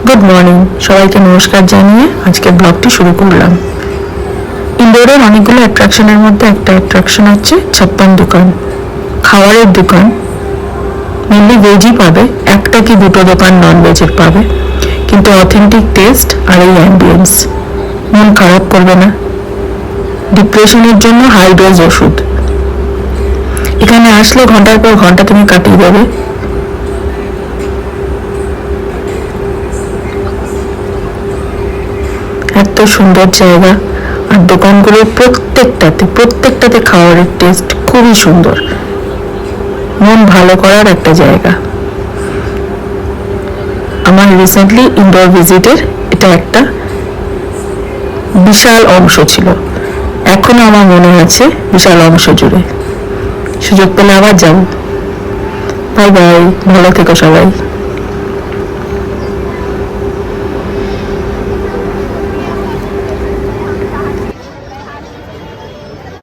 Good morning, সবাইকে নমস্কার জানিয়ে আজকের ব্লগটি শুরু করলাম। ইন্দোরের অনেকগুলো অ্যাট্রাকশনের মধ্যে একটা অ্যাট্রাকশন হচ্ছে ছাপ্পান দোকান, খাবারের দোকান। মেনলি ভেজই পাবে, একটা কি দুটো দোকান নন ভেজের পাবে, কিন্তু অথেন্টিক টেস্ট আর এই অ্যাম্বিয়েন্স মন খারাপ করবে না। ডিপ্রেশনের জন্য হাই ডোজ ওষুধ। এখানে আসলে ঘন্টার পর ঘন্টা তুমি কাটিয়ে দেবে। এত সুন্দর জায়গা, আর দোকানগুলোর প্রত্যেকটাতে খাবারের টেস্ট খুবই সুন্দর। মন ভালো করার একটা জায়গা। আমার রিসেন্টলি ইন্দোর ভিজিটের এটা একটা বিশাল অংশ ছিল, এখনো আমার মনে আছে বিশাল অংশ জুড়ে। সুযোগ পেলে আবার যাব। বাই বাই, ভালো থেকো সবাই।